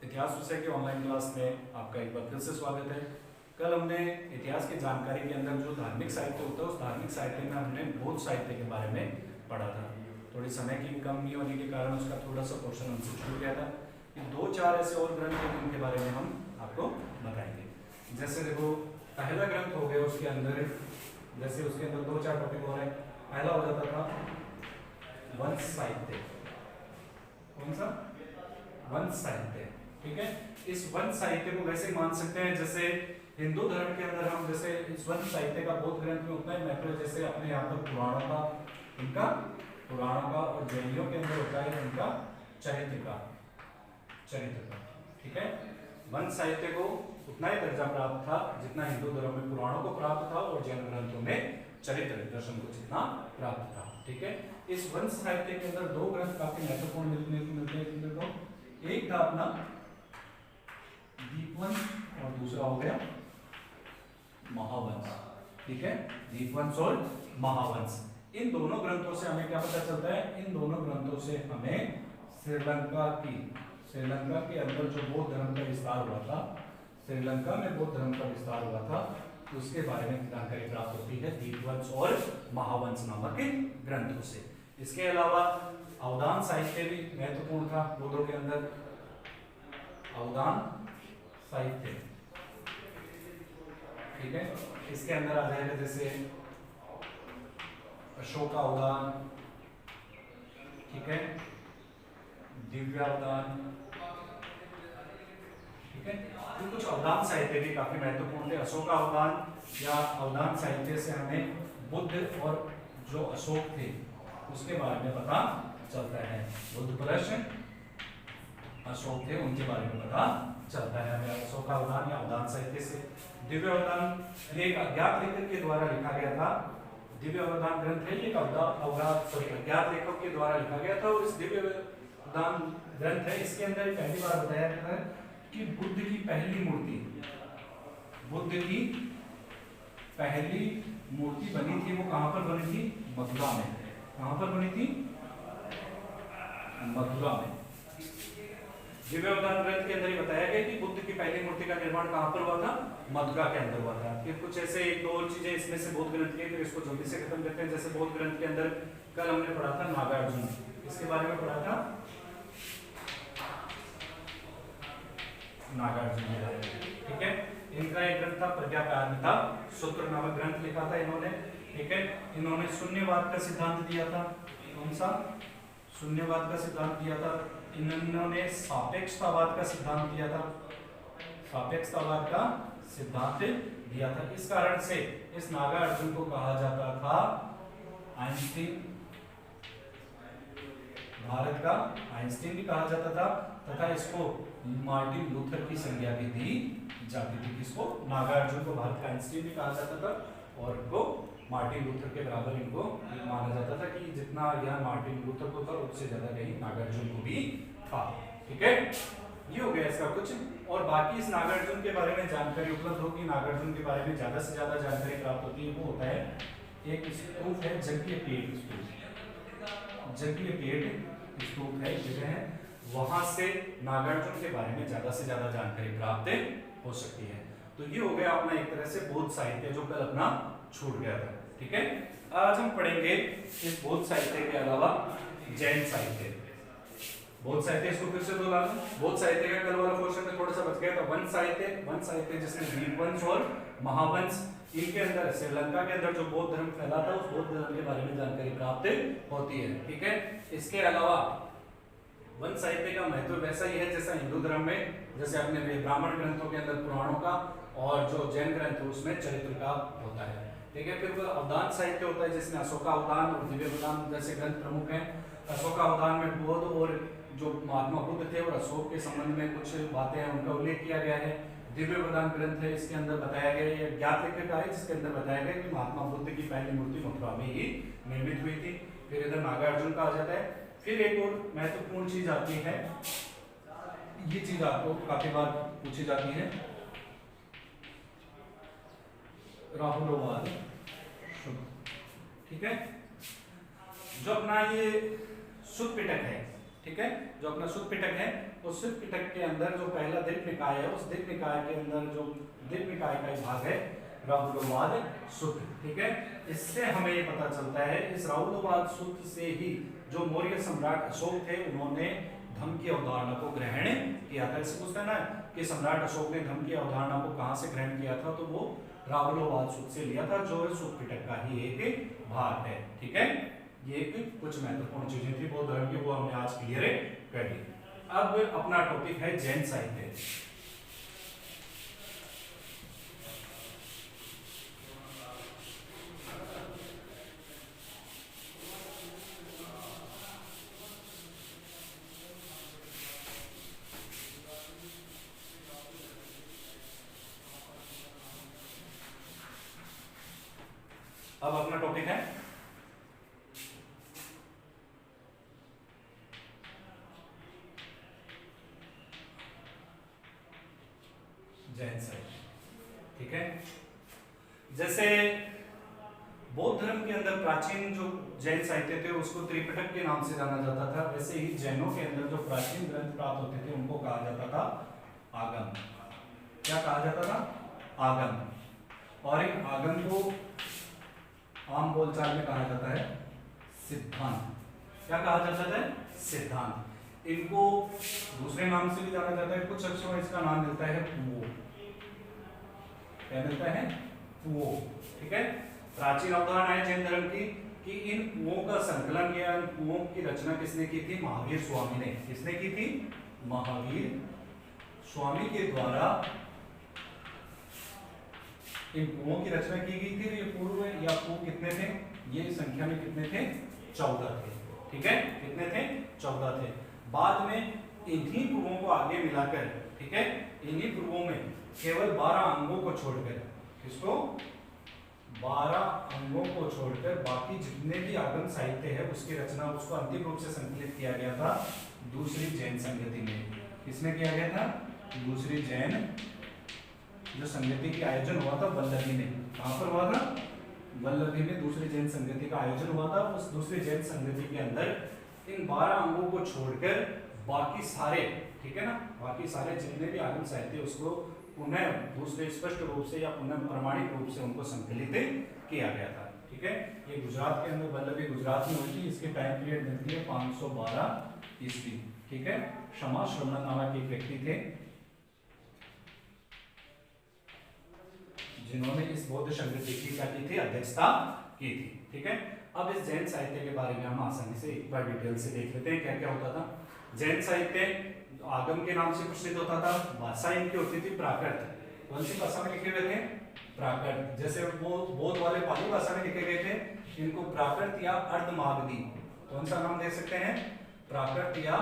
इतिहास विषय की ऑनलाइन क्लास में आपका एक बार फिर से स्वागत है। कल हमने इतिहास की जानकारी के अंदर जो धार्मिक साहित्य होता है उस धार्मिक साहित्य में हमने बौद्ध साहित्य के बारे में पढ़ा था। थोड़ी समय की कमी होने के कारण उसका थोड़ा सा पोर्शन हमसे छूट गया था कि 2-4 ऐसे और ग्रंथ हैं जिनके बारे में हम आपको बताएंगे। जैसे देखो पहला ग्रंथ हो गया, उसके अंदर जैसे उसके अंदर 2-4 टॉपिक हो रहे हैं। पहला हो जाता था वंश साहित्य। कौन सा? वंश साहित्य। ठीक है, इस वंश साहित्य को वैसे मान सकते हैं जैसे हिंदू धर्म के अंदर हम जैसे इस वंश साहित्य का बौद्ध ग्रंथ में उतना ही महत्व है जैसे अपने यहाँ पर पुराणों का और जैनियों के अंदर होता है उनका चरित्र का। ठीक है, वंश साहित्य को उतना ही दर्जा प्राप्त था जितना हिंदू धर्म में पुराणों को प्राप्त था और जैन ग्रंथों में चरित्र दर्शन को जितना प्राप्त था। ठीक है, इस वंश साहित्य के अंदर 2 ग्रंथ काफी महत्वपूर्ण मिलते हैं। एक था अपना दीपवंश और दूसरा हो गया महावंश। ठीक है, दीपवंश और महावंश। इन दोनों ग्रंथों से हमें क्या पता चलता है? इन दोनों ग्रंथों से हमें श्रीलंका के अंदर जो बौद्ध धर्म का विस्तार हुआ था, श्रीलंका में बौद्ध धर्म का विस्तार हुआ था, उसके बारे में जानकारी प्राप्त होती है दीपवंश और महावंश नामक ग्रंथों से। इसके अलावा अवदान साहित्य भी महत्वपूर्ण था बौद्धों के अंदर। अवदान साहित्य, ठीक है, इसके अंदर आ जाएगा जैसे अशोकावदान, ठीक है, दिव्यावदान। ठीक है, तो कुछ अवदान साहित्य भी काफी महत्वपूर्ण थे। अशोकावदान या अवदान साहित्य से हमें बुद्ध और जो अशोक थे उसके बारे में पता चलता है। बुद्ध प्लस अशोक थे उनके बारे में पता चलता है हमें अशोकावदान या अवदान साहित्य से। दिव्यावदान ये एक अज्ञात लेखक के द्वारा लिखा गया था। दिव्यावदान ग्रंथ है, ये अज्ञात लेखक के द्वारा लिखा गया था और इस दिव्यावदान ग्रंथ है, इसके अंदर पहली बार बताया गया है कि बुद्ध की पहली मूर्ति बनी थी। वो कहां पर बनी थी? मथुरा में। कहां पर बनी थी? मथुरा में। दिव्यावदान ग्रंथ के अंदर ही बताया गया कि बुद्ध की पहली मूर्ति का निर्माण कहां पर हुआ था? मथुरा के अंदर हुआ था। फिर कुछ ऐसे 1-2 और चीजें इसमें से बौद्ध ग्रंथ की, फिर इसको जल्दी से खत्म करते हैं। जैसे बौद्ध ग्रंथ के अंदर कल हमने पढ़ा था नागार्जुन, इसके बारे में पढ़ा था नागार्जुन के बारे में। ठीक है, इनका एक ग्रंथ था प्रज्ञापारमिता सूत्र नामक ग्रंथ लिखा था इन्होंने। ठीक है, इन्होंने शून्यवाद का सिद्धांत दिया था। कौन सा? शून्यवाद का सिद्धांत दिया था। इन्होंने सापेक्षतावाद का सिद्धांत दिया था। सापेक्षतावाद का सिद्धांत दिया था। इस कारण से इस नागार्जुन को कहा जाता था आइंस्टीन, भारत का आइंस्टीन भी कहा जाता था, तथा इसको मार्टिन लूथर की संज्ञा भी दी जाती थी। किसको? नागार्जुन को भारत का आइंस्टीन भी कहा जाता था और इनको मार्टिन लूथर के बराबर इनको माना जाता था कि जितना ज्ञान मार्टिन लूथर को था उससे ज्यादा कहीं नागार्जुन को भी था। ठीक है, ये हो गया इसका कुछ। और बाकी इस नागार्जुन के बारे में जानकारी उपलब्ध होगी, नागार्जुन के बारे में ज्यादा से ज्यादा जानकारी प्राप्त होती है। वो होता है एक स्तूप है, जगीयपेट स्तूप है, जगह है, वहां से नागार्जुन के बारे में ज्यादा से ज्यादा जानकारी प्राप्त हो सकती है। तो ये हो गया अपना एक तरह से बौद्ध साहित्य जो कल अपना छूट गया था। ठीक है, आज हम पढ़ेंगे इस बौद्ध साहित्य के अलावा जैन साहित्य। बौद्ध साहित्य इसको फिर से दोहरा दूं, बौद्ध साहित्य का कल वाला पोर्शन में थोड़ा सा बच गया था। वंश साहित्य जिसमें दीपवंश और महावंश, इनके अंदर श्रीलंका के अंदर जो बौद्ध धर्म फैला था उस बौद्ध धर्म के बारे में जानकारी प्राप्त होती है। ठीक है, इसके अलावा वंश साहित्य का महत्व वैसा ही है जैसा हिंदू धर्म में, जैसे अपने ब्राह्मण ग्रंथों के अंदर पुराणों का और जो जैन ग्रंथ है उसमें चरित्र का होता है। ठीक है, फिर अवदान साहित्य होता है जिसमें अशोकावदान और दिव्यावदान जैसे ग्रंथ प्रमुख हैं। अशोकावदान में बौद्ध और जो महात्मा बुद्ध थे और अशोक के संबंध में कुछ बातें हैं उनका उल्लेख किया गया है। दिव्यावदान ग्रंथ है, इसके अंदर बताया गया है, ज्ञात लेखक का है जिसके अंदर बताया गया कि महात्मा बुद्ध की पहली मूर्ति मथुरा में ही निर्मित हुई थी। फिर इधर नागार्जुन का आ जाता है। फिर एक और महत्वपूर्ण चीज आती है, ये चीज आपको काफी बार पूछी जाती है, राहुलवाद। ठीक है, जो अपना ये सुत्त पिटक है, ठीक है, जो अपना सुत्त पिटक है उस पिटक के अंदर जो पहला दीर्घ निकाय है, उस दीर्घ निकाय के अंदर जो दीर्घ निकाय का भाग है राहुलोवाद सूत्र, ठीक है। इससे हमें ये पता चलता है, इस राहुलोवाद सूत्र से ही जो मौर्य सम्राट अशोक थे उन्होंने धम्म की अवधारणा को ग्रहण किया था। इससे पूछता है ना कि सम्राट अशोक ने धम्म की अवधारणा को कहां से ग्रहण किया था, तो वो राहुलोवाद सूत्र से लिया था, जो सूत्र पिटक का ही एक भाग है, ठीक है। ये कुछ महत्वपूर्ण चीजें थी बौद्ध धर्म की, वो हमने आज क्लियर कर ली। अब अपना टॉपिक है जैन साहित्य। अब अपना टॉपिक है जैन साहित्य, ठीक है। जैसे बौद्ध धर्म के अंदर प्राचीन जो जैन साहित्य थे उसको त्रिपिटक के नाम से जाना जाता था, वैसे ही जैनों के अंदर जो प्राचीन ग्रंथ प्राप्त होते थे उनको कहा जाता था आगम। क्या कहा जाता था? आगम। और इन आगम को आम बोलचाल में कहा जाता है सिद्धांत। क्या कहा जाता है? सिद्धांत। इनको दूसरे नाम से भी जाना जाता है, कुछ अक्षरों में इसका नाम मिलता है पुओ। क्या मिलता है? पुओ, ठीक है। प्राचीन अवधारणा है जैन धर्म की कि इन पुओं का संकलन या इन पुओं की रचना किसने की थी? महावीर स्वामी ने। किसने की थी? महावीर स्वामी के द्वारा इन पुओं की रचना की गई थी। ये पूर्व या पु कितने थे? ये संख्या में कितने थे? 14 थे, ठीक है। कितने थे? 14 थे। बाद में इन्हीं पुओं को आगे मिलाकर, ठीक है, इन्हीं पुओं में केवल 12 अंगों को छोड़कर, किसको? 12 अंगों को छोड़कर बाकी जितने भी आगम साहित्य है उसकी रचना, उसको अंतिम रूप से संकलित किया गया था दूसरी जैन संगति में। किसमें किया गया था? दूसरी जैन जो संगति की आयोजन हुआ था वल्लभी में। कहां पर हुआ था? वल्लभी में दूसरी जैन संगति का आयोजन हुआ था। उस दूसरी जैन संगति के अंदर इन 12 अंगों को छोड़कर बाकी सारे, ठीक है ना, बाकी सारे जितने भी आगम साहित्य उसको पुनः दूसरे स्पष्ट रूप से या पुनः प्रमाणिक रूप से उनको संकलित किया गया था, ठीक है। ये गुजरात के अंदर वल्लभी गुजरात में हुई थी। इसके टाइम पीरियड मिलती है 512 ईस्वी, ठीक है। क्षमा श्रवण नामक एक व्यक्ति थे जिन्होंने इस बौद्ध संगति की क्या की थी? अध्यक्षता की थी, ठीक है। अब इस जैन साहित्य के बारे में हम आसानी से एक बार डिटेल से देख लेते हैं क्या क्या होता था। जैन साहित्य आगम के नाम से प्रसिद्ध होता था। भाषा इनकी होती थी प्राकृत। कौन सी भाषा में लिखे गए थे? प्राकृत। जैसे वो बौद्ध वाले पाली भाषा में लिखे गए थे, इनको प्राकृत या अर्धमागधी, कौन सा नाम दे सकते हैं? प्राकृत या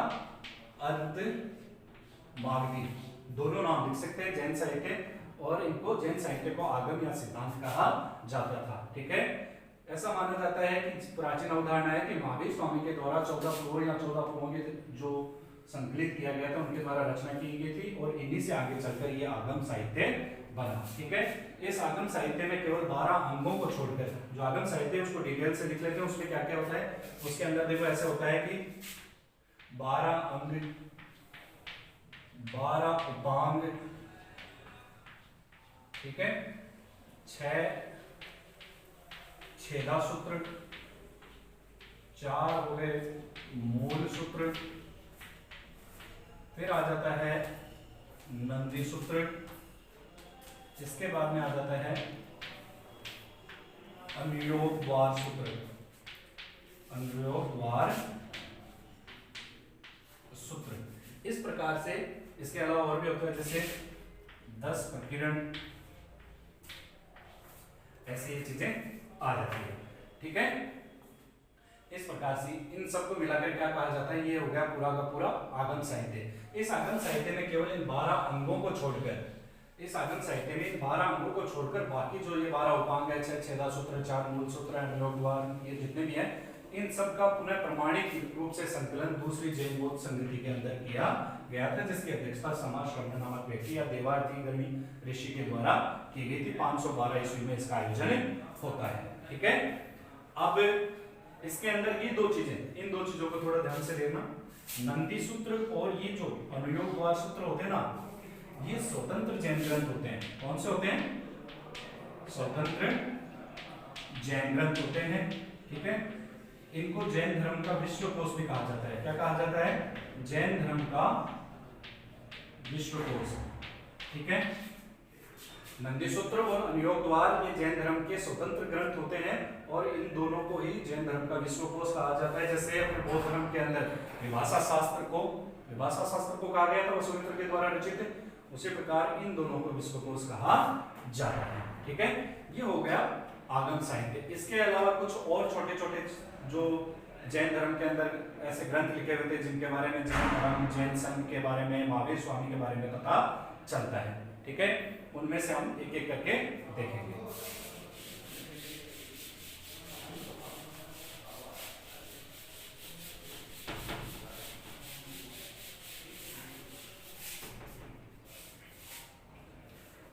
अर्धमागधी, दोनों नाम लिख सकते हैं जैन साहित्य। और इनको जैन साहित्य को आगम या सिद्धांत कहा जाता था, ठीक है। ऐसा माना जाता है कि प्राचीन अवधारणा है कि महावीर स्वामी के द्वारा 14 पुओं या 14 पुओं के जो संकलित किया गया था उनके द्वारा रचना की गई थी और इन्हीं से आगे चलकर ये आगम साहित्य बना, ठीक है। इस आगम साहित्य में केवल 12 अंगों को छोड़कर, जो आगम साहित्य है उसको डिटेल से लिख लेते हैं। उसमें क्या क्या होता है? उसके अंदर देखो ऐसा होता है कि 12 अंग, 12 उपांग, ठीक है, 6 छेदा सूत्र, 4 हो गए मूल सूत्र, फिर आ जाता है नंदी सूत्र, इसके बाद में आ जाता है अन्वयोग द्वार सूत्र, अन्वयोग द्वार सूत्र। इस प्रकार से इसके अलावा और भी होता है जैसे 10 प्रकीर्ण, ऐसी ये चीजें आ जाती है, ठीक है। इस प्रकार से इन सबको मिलाकर क्या कहा जाता है? ये हो गया पूरा का पूरा आगम साहित्य। इस आगम साहित्य में केवल इन 12 अंगों को छोड़कर, इस आगम साहित्य में 12 अंगों को छोड़कर बाकी जो ये 12 उपांग है, 6 छेदा सूत्र, 4 मूल सूत्र, अन्वयोग द्वार, ये जितने भी हैं, इन सब का पुनः प्रमाणिक रूप से संकलन दूसरी जैन बौद्ध संगति के अंदर किया गया था, जिसकी अध्यक्षता समाज श्रवण नामक व्यक्ति या देवार्थी ऋषि के द्वारा की गई थी। 512 ईस्वी में इसका आयोजन होता है, ठीक है। अब इसके अंदर ये दो चीजें, इन दो चीजों को थोड़ा ध्यान से देखना। नंदी सूत्र और ये जो अनुयोग द्वार सूत्र होते हैं ना, ये स्वतंत्र जैन ग्रंथ होते हैं। कौन से होते हैं? स्वतंत्र जैन ग्रंथ होते हैं। ठीक है, इनको जैन धर्म का विश्वकोश भी कहा जाता है। क्या कहा जाता है? जैन धर्म का विश्वकोश। ठीक है, नंदी सूत्र और अनुयोग द्वार ये जैन धर्म के स्वतंत्र ग्रंथ होते हैं और इन दोनों को ही जैन धर्म का विश्वकोश कहा जाता है। जैसे अपने बौद्ध धर्म के अंदर विभाषा शास्त्र को कहा गया था वसुमित्र के द्वारा रचित, उसी प्रकार इन दोनों को विश्वकोश कहा जाता है। ठीक है, ये हो गया आगम साहित्य। इसके अलावा कुछ और छोटे छोटे जो जैन धर्म के अंदर ऐसे ग्रंथ लिखे हुए थे जिनके बारे में जैन धर्म, जैन संघ के बारे में, महावीर स्वामी के बारे में पता चलता है। ठीक है, उनमें से हम एक एक करके देखेंगे।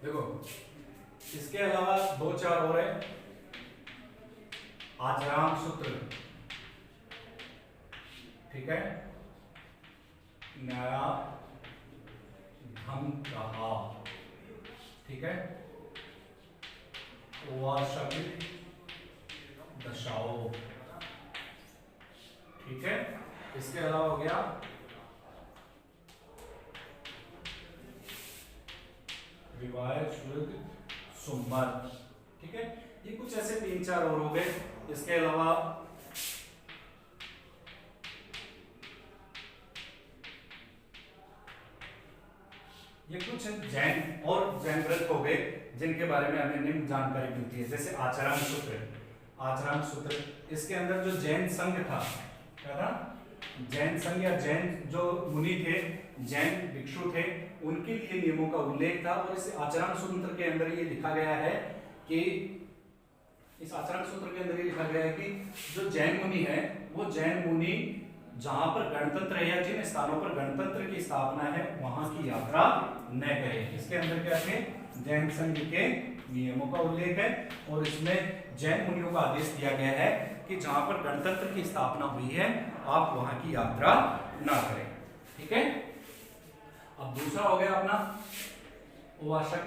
देखो, इसके अलावा 2-4 और है। आचरण सूत्र, ठीक है, नया धम कहा, ठीक है, वार्षिक दशाओं, ठीक है। इसके अलावा हो गया विवाह शुल्क सुमर, ठीक है। ये कुछ ऐसे 3-4 और हो गए। इसके अलावा ये कुछ जैन और जैन ग्रंथ हो गए जिनके बारे में हमें निम्न जानकारी मिलती है। जैसे आचरण सूत्र, इसके अंदर जो जैन संघ था, क्या था? जैन संघ या जैन जो मुनि थे, जैन भिक्षु थे, उनके लिए नियमों का उल्लेख था। और इस आचरण सूत्र के अंदर ये लिखा गया है कि जो जैन मुनि है वो जैन मुनि जहां पर गणतंत्र है या जिन स्थानों पर गणतंत्र की स्थापना है वहां की यात्रा न करें। इसके अंदर क्या है? जैन संघ के नियमों का उल्लेख है और इसमें जैन मुनियों का आदेश दिया गया है कि जहां पर गणतंत्र की स्थापना हुई है आप वहां की यात्रा ना करें। ठीक है, अब दूसरा हो गया अपना वार्षिक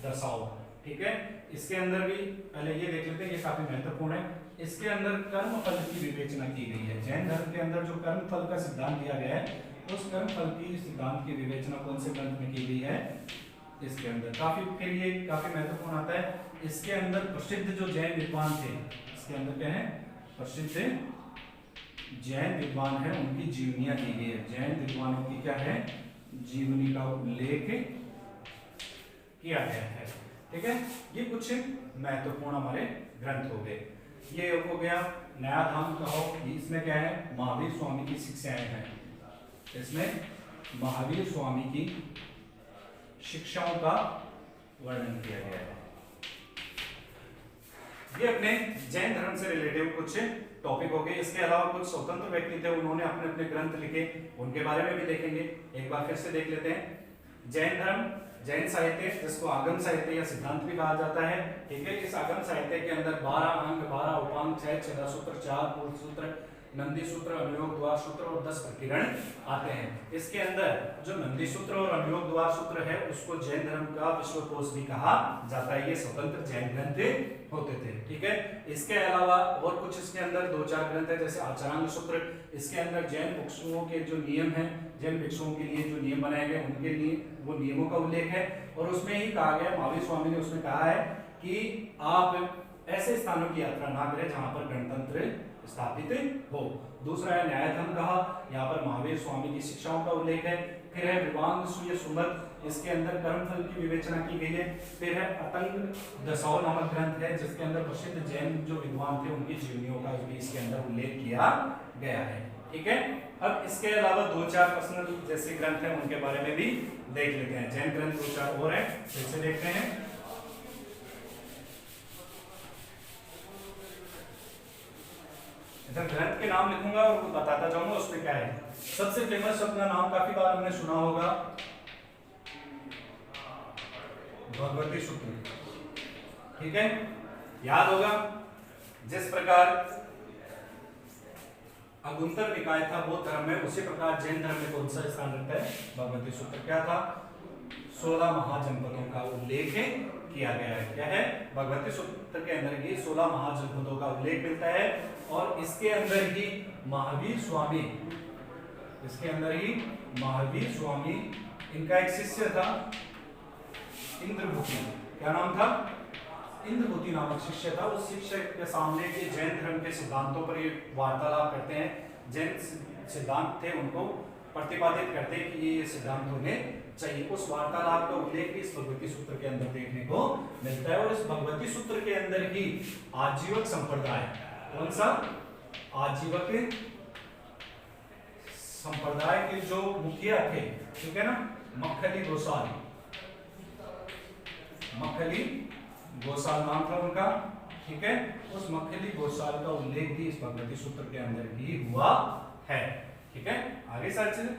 दशाओं, ठीक है। इसके अंदर भी पहले ये देख लेते हैं, ये काफी महत्वपूर्ण है। इसके अंदर कर्म फल की विवेचना की गई है। जैन धर्म के अंदर जो कर्म फल का सिद्धांत दिया गया है, उस कर्म फल की सिद्धांत की विवेचना कौन से ग्रंथ में की गई है? इसके अंदर फिर ये काफी महत्वपूर्ण आता है। इसके अंदर प्रसिद्ध जो जैन विद्वान थे, इसके अंदर क्या है? प्रसिद्ध जैन विद्वान है, उनकी जीवनियां की गई है। जैन विद्वानों की क्या है? जीवनी का उल्लेख किया गया है। ठीक है, ये कुछ महत्वपूर्ण हमारे ग्रंथ हो गए। ये हो गया नया धाम कहो, इसमें क्या है? महावीर स्वामी की शिक्षाएं हैं। इसमें महावीर स्वामी की शिक्षाओं का वर्णन किया गया है। ये अपने जैन धर्म से रिलेटेड कुछ टॉपिक हो गए। इसके अलावा कुछ स्वतंत्र व्यक्ति थे, उन्होंने अपने अपने ग्रंथ लिखे, उनके बारे में भी देखेंगे। एक बार फिर से देख लेते हैं। जैन धर्म, जैन साहित्य, जिसको आगम साहित्य या सिद्धांत भी कहा जाता है। ठीक है, इस आगम साहित्य के अंदर 12 अंग, 12 उपांग, 6 छेदा सूत्र, 4 पूर्ण सूत्र, नंदी सूत्र, अनुयोग द्वार सूत्र और 10 प्रकीर्ण आते हैं। इसके अंदर जो नंदी सूत्र और अनुयोग द्वार सूत्र है उसको जैन धर्म का विश्वकोश भी कहा जाता है। ये स्वतंत्र जैन ग्रंथ होते थे। ठीक है, इसके अलावा और कुछ इसके अंदर 2-4 ग्रंथ है, जैसे आचरण सूत्र। इसके अंदर जैन भिक्षुओं के जो नियम है, जैन भिक्षुओं के लिए जो नियम बनाए गए उनके लिए वो नियमों का उल्लेख है। और उसमें ही कहा गया, महावीर स्वामी ने उसमें कहा है कि आप ऐसे स्थानों की यात्रा ना करें जहां पर गणतंत्र स्थापित हो। दूसरा है न्याय धर्म कहा, यहाँ पर महावीर स्वामी की शिक्षाओं का उल्लेख है। फिर है विवांग सूय सुमत, इसके अंदर कर्मफल की विवेचना की गई है। फिर है अतंग दशाओं नामक ग्रंथ है, जिसके अंदर प्रसिद्ध जैन जो विद्वान थे उनकी जीवनियों का भी इसके अंदर उल्लेख किया गया है। ठीक है, अब इसके अलावा 2-4 पर्सनल जैसे ग्रंथ हैं उनके बारे में भी देख लेते हैं। जैन ग्रंथ 2-4 और है, फिर से देखते हैं। इधर ग्रंथ के नाम लिखूंगा और बताता जाऊंगा उसमें क्या है। सबसे फेमस अपना नाम काफी बार हमने सुना होगा, भगवती सूत्र। ठीक है, याद होगा जिस प्रकार अगुंतर निकाय था बौद्ध धर्म में, उसी प्रकार जैन धर्म में कौन सा स्थान रखता है? भगवती सूत्र। क्या था? 16 महाजनपदों का उल्लेख किया गया है। क्या है? भगवती सूत्र के अंदर ही 16 महाजनपदों का उल्लेख मिलता है और इसके अंदर ही महावीर स्वामी, इसके अंदर ही महावीर स्वामी, इनका एक शिष्य था इंद्रभूति। क्या नाम था? इंद्रभूति नामक शिष्य था। उस शिष्य के सामने के जैन धर्म के सिद्धांतों पर ये वार्तालाप करते हैं। जैन सिद्धांत थे, उनको प्रतिपादित करते हैं कि ये सिद्धांत होने चाहिए। उस वार्तालाप का उल्लेख इस भगवती सूत्र के अंदर देखने को मिलता है और इस भगवती सूत्र के अंदर ही आजीवक संप्रदाय, कौन सा? आजीवक संप्रदाय के जो मुखिया थे, ठीक है ना, मक्खली गोसाल, मक्खली गोसाल नाम था उनका, ठीक है। उस मक्खली गोसाल का उल्लेख भी इस भगवती सूत्र के अंदर ही हुआ है, ठीक है। आगे सारी चीजें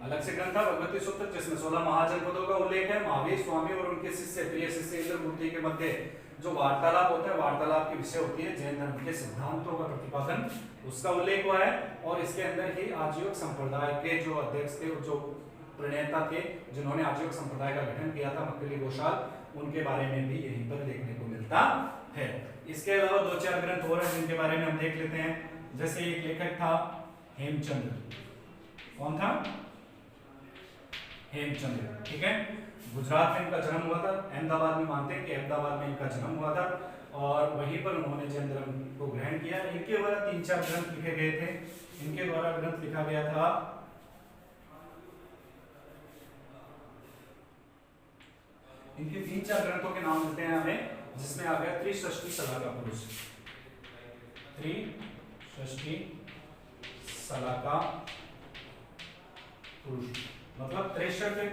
अलग से ग्रंथ था भगवती सूत्र, जिसमें 16 महाजनपदों का उल्लेख है। महावीर स्वामी और उनके शिष्य प्रिय शिष्य इंद्रभूति के मध्य जो वार्तालाप होता है, वार्तालाप की विषय होती है जैन धर्म के सिद्धांतों का प्रतिपादन, उसका उल्लेख हुआ है। और इसके अंदर ही आजीवक संप्रदाय के जो अध्यक्ष थे, जो प्रणेता थे, जिन्होंने आजीवक संप्रदाय का गठन किया था, मक्खली गोसाल, उनके बारे में भी यहीं पर देखने को मिलता है। इसके अलावा 2-4 ग्रंथ और हैं जिनके बारे में हम देख लेते हैं। जैसे एक लेखक था हेमचंद्र, कौन था? हेमचंद्र, ठीक है। गुजरात में इनका जन्म हुआ था, अहमदाबाद में मानते हैं कि अहमदाबाद में इनका जन्म हुआ था और वहीं पर उन्होंने जैन धर्म को ग्रहण किया। इनके द्वारा 3-4 ग्रंथ लिखे गए थे। इनके द्वारा ग्रंथ लिखा गया था, इनके 3-4 ग्रंथों के नाम मिलते हैं हमें, जिसमें आ गया त्रिषष्टि सलाका पुरुष, त्रिषष्टि सलाका पुरुष, मतलब 63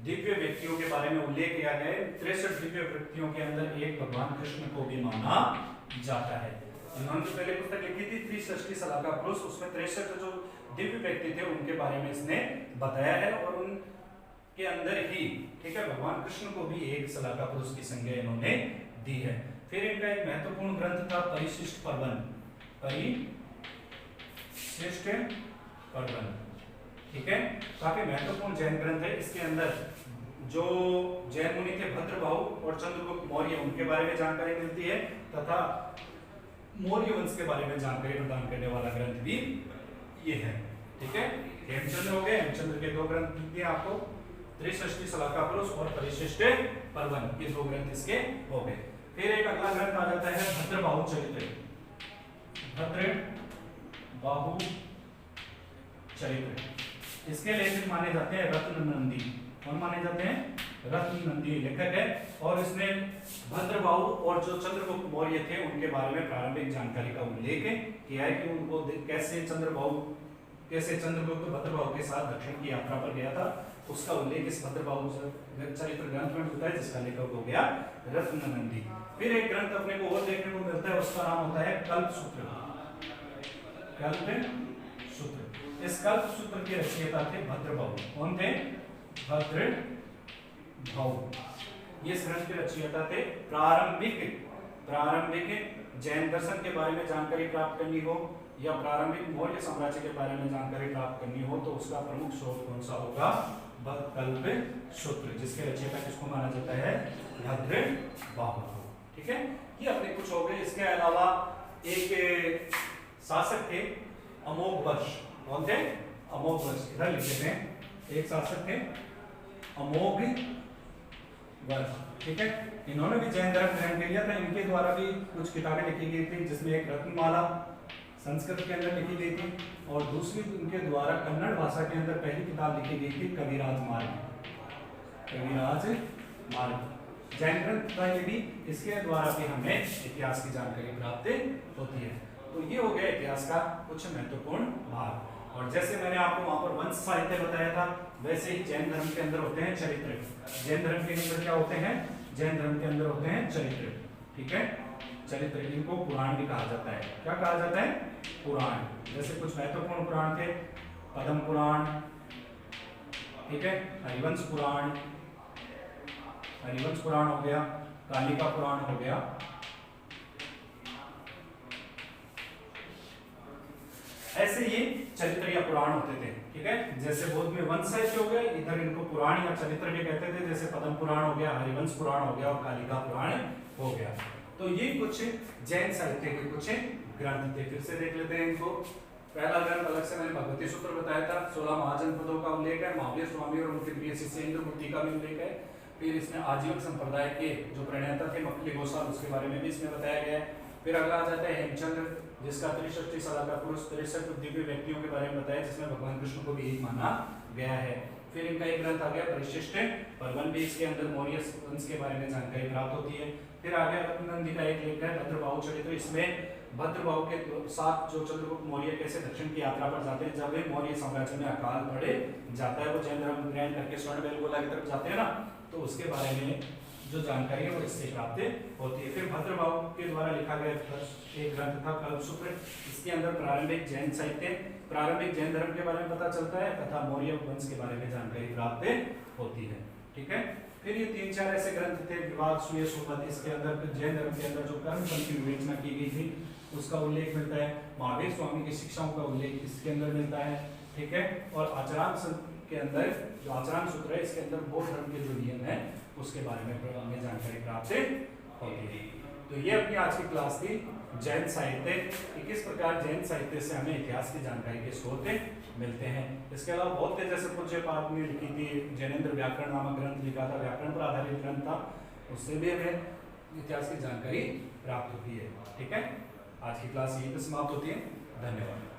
दिव्य व्यक्तियों के बारे में उल्लेख किया गया है। 63 दिव्य व्यक्तियों के अंदर एक भगवान कृष्ण को भी माना जाता है। इन्होंने तो पहले पुस्तक लिखी थी त्रिषष्टि सलाका पुरुष, उसमें 63 जो दिव्य व्यक्ति थे उनके बारे में इसने बताया है और उनके अंदर ही, ठीक है, भगवान कृष्ण को भी एक सलाका पुरुष की संज्ञा इन्होंने दी है। फिर इनका एक महत्वपूर्ण ग्रंथ था परिशिष्ट पर्वन, परिशिष्ट पर्वन, ठीक है, काफी महत्वपूर्ण जैन ग्रंथ है। इसके अंदर जो जैन मुनि थे भद्रबाहु और चंद्रगुप्त मौर्य, उनके बारे में जानकारी मिलती है तथा मौर्य वंश के बारे में जानकारी प्रदान करने वाला ग्रंथ भी ये है, ठीक है। हेमचंद्र हो गए, हेमचंद्र के 2 ग्रंथ दिए आपको, त्रिषष्टि सलाका पुरुष और परिशिष्ट पर्वन, ये 2 ग्रंथ इसके हो गए। फिर एक अगला ग्रंथ आ जाता है भद्रबाहु चरित्र, भद्रबाहु चरित्र। इसके लेखक माने जाते हैं रत्ननंदी। कौन माने जाते हैं? रत्ननंदी लेखक है और इसने भद्रबाहु और जो चंद्रगुप्त मौर्य थे उनके बारे में प्रारंभिक जानकारी का उल्लेख किया है कि उनको कैसे चंद्रगुप्त भद्रबाहु के साथ दक्षिण की यात्रा पर गया था, उसका उल्लेख इस भद्रबाहु चरित्र ग्रंथ में मिलता है, जिसका लेखक हो गया रत्ननंदी। फिर एक ग्रंथ अपने को और देखने को मिलता है, उसका नाम होता है कल्पसूत्र, कल्पसूत्र। इस कल्पसूत्र के रचयिता थे भद्रबाहु। कौन थे? भद्रबाहु। ये इस ग्रंथ के रचयिता थे। प्रारंभिक जैन दर्शन के बारे में जानकारी प्राप्त करनी हो या प्रारंभिक मौर्य साम्राज्य के बारे में जानकारी प्राप्त करनी हो तो उसका प्रमुख स्रोत कौन सा होगा? कल्पसूत्र, जिसके रचयिता किसको माना जाता है? भद्रबाहु, ठीक है। ये अपने कुछ हो गए। इसके अलावा एक शासक थे अमोघवर्ष। कौन थे? अमोघवर्ष, इधर लिख लेते हैं। एक शासक थे अमोघवर्ष, ठीक है। इन्होंने भी जैन धर्म ग्रहण कर लिया था। इनके द्वारा भी कुछ किताबें लिखी गई थी, जिसमें एक रत्नमाला संस्कृत के अंदर लिखी गई थी और दूसरी उनके द्वारा कन्नड़ भाषा के अंदर पहली किताब लिखी गई थी कविराज मार्ग, कविराज मार्ग। जैन ग्रंथ था ये भी। इसके द्वारा भी हमें इतिहास की जानकारी प्राप्त होती है। तो ये हो गया इतिहास का कुछ महत्वपूर्ण भाग। और जैसे मैंने आपको वहां पर वंश साहित्य बताया था, वैसे ही जैन धर्म के अंदर होते हैं चरित्र। जैन धर्म के अंदर क्या होते हैं? जैन धर्म के अंदर होते हैं चरित्र, ठीक है। चरित्र, इनको पुराण भी कहा जाता है। क्या कहा जाता है? पुराण। जैसे कुछ महत्वपूर्ण पुराण थे, पद्म पुराण, ठीक है, हरिवंश पुराण, हरिवंश पुराण हो गया, कालिका पुराण हो गया। ऐसे ऐसे ये चरित्र या पुराण होते थे, ठीक है। जैसे बौद्ध में वंश साहित्य हो गया, इधर इनको पुराण या चरित्र भी कहते थे, जैसे पद्म पुराण हो गया, हरिवंश पुराण हो गया और कालिका पुराण हो गया। तो ये कुछ जैन साहित्य के कुछ ग्रंथ थे। फिर से देख लेते हैं इनको। पहला ग्रंथ अलग से मैंने भगवती सूत्र बताया था, 16 महाजनपदों का उल्लेख है, महावीर स्वामी और उनके प्रिय शिष्य इंद्रमूर्ति का भी उल्लेख है। फिर इसमें आजीवन संप्रदाय के जो प्रणेता थे मक्खली गोसाल, उसके बारे में भी इसमें बताया गया है। फिर अगला आ जाता है हेमचंद्र, जिसका 63 साल का पुरुष 63 दिव्य व्यक्तियों के बारे में बताया, जिसमें भगवान कृष्ण को भी एक माना गया है। फिर इनका एक ग्रंथ आ गया परिशिष्ट पर्वन भी, इसके अंदर मौर्य वंश के बारे में जानकारी प्राप्त होती है। फिर आ गया रत्ननंदी का एक लेख है भद्रबाहु चरित्र, इसमें भद्रबाहु के साथ जो चंद्रगुप्त मौर्य कैसे दक्षिण की यात्रा पर जाते हैं, जब वे मौर्य साम्राज्य में अकाल पड़े जाता है, वो जैन धर्म ग्रहण करके स्वर्णबेलगोला की तरफ जाते हैं ना, तो उसके बारे में जो जानकारी है वो इससे प्राप्त होती है। फिर भद्रबाहु के द्वारा लिखा गया एक ग्रंथ था कल्पसूत्र, इसके अंदर प्रारंभिक जैन साहित्य, प्रारंभिक जैन धर्म के बारे में पता चलता है तथा मौर्य वंश के बारे में जानकारी प्राप्त होती है, ठीक है। फिर ये 3-4 ऐसे ग्रंथ थे, विवाद सुयश उपपद, इसके अंदर जैन धर्म के अंदर जो कर्मफल की विवेचना की गई थी उसका उल्लेख मिलता है। महावीर स्वामी की शिक्षाओं का उल्लेख इसके अंदर मिलता है, ठीक है। और आचरण के अंदर जो आचरण सूत्र है, इसके अंदर बौद्ध धर्म के जो नियम है उसके बारे में हमें जानकारी प्राप्त होती है। तो ये अपनी आज की क्लास थी जैन साहित्य कि किस प्रकार जैन साहित्य से हमें इतिहास की जानकारी के स्रोत मिलते हैं। इसके अलावा बहुत थे, जैसे पूज्यपाद ने लिखी थी जैनेन्द्र व्याकरण नामक ग्रंथ लिखा था, व्याकरण पर आधारित ग्रंथ था, उससे भी हमें इतिहास की जानकारी प्राप्त होती है, ठीक है। आज की क्लास यहीं पर समाप्त होती है। धन्यवाद।